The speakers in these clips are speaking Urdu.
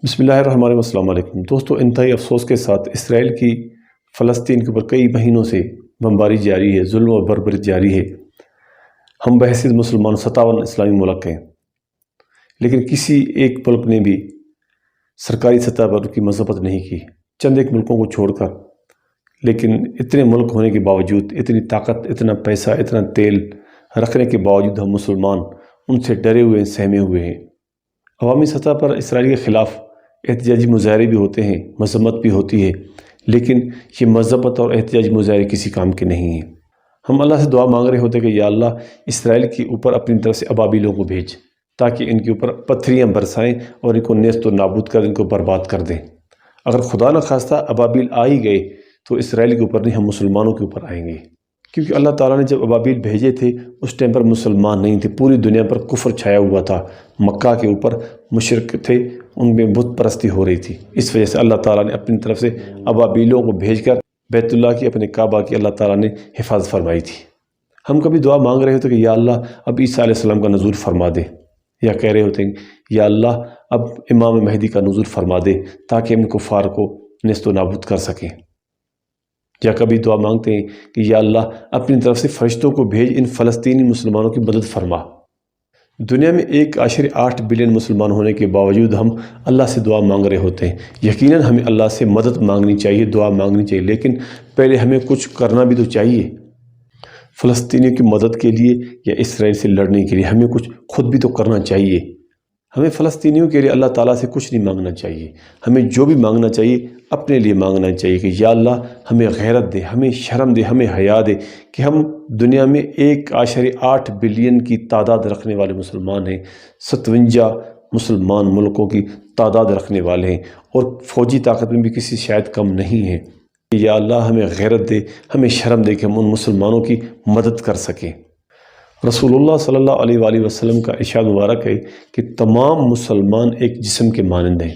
بسم اللہ الرحمن الرحیم۔ السلام علیکم دوستو، انتہائی افسوس کے ساتھ اسرائیل کی فلسطین کے اوپر کئی مہینوں سے بمباری جاری ہے، ظلم و بربری جاری ہے۔ ہم بحیثیت مسلمان 57 اسلامی ملک ہیں، لیکن کسی ایک ملک نے بھی سرکاری سطح پر کی مذمت نہیں کی، چند ایک ملکوں کو چھوڑ کر۔ لیکن اتنے ملک ہونے کے باوجود، اتنی طاقت، اتنا پیسہ، اتنا تیل رکھنے کے باوجود ہم مسلمان ان سے ڈرے ہوئے ہیں، سہمے ہوئے ہیں۔ عوامی سطح پر اسرائیل کے خلاف احتجاجی مظاہرے بھی ہوتے ہیں، مذمت بھی ہوتی ہے، لیکن یہ مذمت اور احتجاجی مظاہرے کسی کام کے نہیں ہیں۔ ہم اللہ سے دعا مانگ رہے ہوتے کہ یا اللہ اسرائیل کے اوپر اپنی طرف سے ابابیلوں کو بھیج، تاکہ ان کے اوپر پتھریاں برسائیں اور ان کو نیست و نابود کر، ان کو برباد کر دیں۔ اگر خدا نہ خواستہ ابابیل آ ہی گئے تو اسرائیل کے اوپر نہیں، ہم مسلمانوں کے اوپر آئیں گے، کیونکہ اللہ تعالیٰ نے جب ابابیل بھیجے تھے اس ٹائم پر مسلمان نہیں تھے، پوری دنیا پر کفر چھایا ہوا تھا، مکہ کے اوپر مشرک تھے، ان میں بت پرستی ہو رہی تھی۔ اس وجہ سے اللہ تعالیٰ نے اپنی طرف سے ابابیلوں کو بھیج کر بیت اللہ کی، اپنے کعبہ کی اللہ تعالیٰ نے حفاظت فرمائی تھی۔ ہم کبھی دعا مانگ رہے ہوتے کہ یا اللہ اب عیسیٰ علیہ السلام کا نزول فرما دے، یا کہہ رہے ہوتے ہیں یا اللہ اب امام مہدی کا نزول فرما دے تاکہ ہم کفار کو نیست و نابود کر سکیں، یا کبھی دعا مانگتے ہیں کہ یا اللہ اپنی طرف سے فرشتوں کو بھیج، ان فلسطینی مسلمانوں کی مدد فرما۔ دنیا میں 1.8 بلین مسلمان ہونے کے باوجود ہم اللہ سے دعا مانگ رہے ہوتے ہیں۔ یقیناً ہمیں اللہ سے مدد مانگنی چاہیے، دعا مانگنی چاہیے، لیکن پہلے ہمیں کچھ کرنا بھی تو چاہیے۔ فلسطینیوں کی مدد کے لیے یا اسرائیل سے لڑنے کے لیے ہمیں کچھ خود بھی تو کرنا چاہیے۔ ہمیں فلسطینیوں کے لیے اللہ تعالیٰ سے کچھ نہیں مانگنا چاہیے، ہمیں جو بھی مانگنا چاہیے اپنے لیے مانگنا چاہیے کہ یا اللہ ہمیں غیرت دے، ہمیں شرم دے، ہمیں حیا دے کہ ہم دنیا میں 1.8 بلین کی تعداد رکھنے والے مسلمان ہیں، 57 مسلمان ملکوں کی تعداد رکھنے والے ہیں، اور فوجی طاقت میں بھی کسی شاید کم نہیں ہیں۔ یا اللہ ہمیں غیرت دے، ہمیں شرم دے کہ ہم ان مسلمانوں کی مدد کر سکیں۔ رسول اللہ صلی اللہ علیہ وآلہ وسلم کا ارشاد مبارک ہے کہ تمام مسلمان ایک جسم کے مانند ہیں۔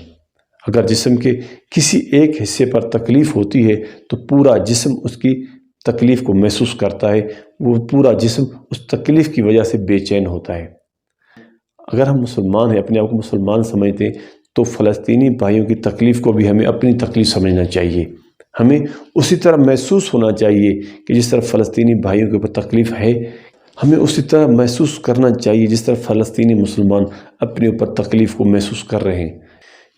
اگر جسم کے کسی ایک حصے پر تکلیف ہوتی ہے تو پورا جسم اس کی تکلیف کو محسوس کرتا ہے، وہ پورا جسم اس تکلیف کی وجہ سے بے چین ہوتا ہے۔ اگر ہم مسلمان ہیں، اپنے آپ کو مسلمان سمجھتے ہیں، تو فلسطینی بھائیوں کی تکلیف کو بھی ہمیں اپنی تکلیف سمجھنا چاہیے۔ ہمیں اسی طرح محسوس ہونا چاہیے کہ جس طرح فلسطینی بھائیوں کے اوپر تکلیف ہے، ہمیں اسی طرح محسوس کرنا چاہیے جس طرح فلسطینی مسلمان اپنے اوپر تکلیف کو محسوس کر رہے ہیں۔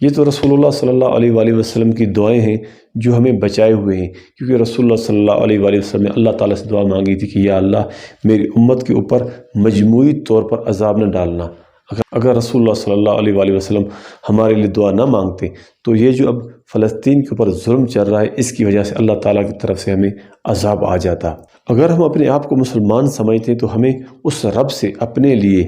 یہ تو رسول اللہ صلی اللہ علیہ وآلہ وسلم کی دعائیں ہیں جو ہمیں بچائے ہوئے ہیں، کیونکہ رسول اللہ صلی اللہ علیہ وآلہ وسلم نے اللہ تعالیٰ سے دعا مانگی تھی کہ یا اللہ میری امت کے اوپر مجموعی طور پر عذاب نہ ڈالنا۔ اگر رسول اللہ صلی اللہ علیہ وآلہ وسلم ہمارے لیے دعا نہ مانگتے تو یہ جو اب فلسطین کے اوپر ظلم چل رہا ہے، اس کی وجہ سے اللہ تعالیٰ کی طرف سے ہمیں عذاب آ جاتا۔ اگر ہم اپنے آپ کو مسلمان سمجھتے ہیں تو ہمیں اس رب سے اپنے لیے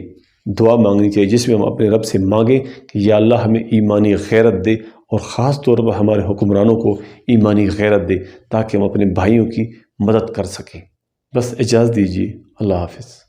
دعا مانگنی چاہیے جس میں ہم اپنے رب سے مانگیں کہ یا اللہ ہمیں ایمانی غیرت دے، اور خاص طور پر ہمارے حکمرانوں کو ایمانی غیرت دے تاکہ ہم اپنے بھائیوں کی مدد کر سکیں۔ بس اجازت دیجیے، اللہ حافظ۔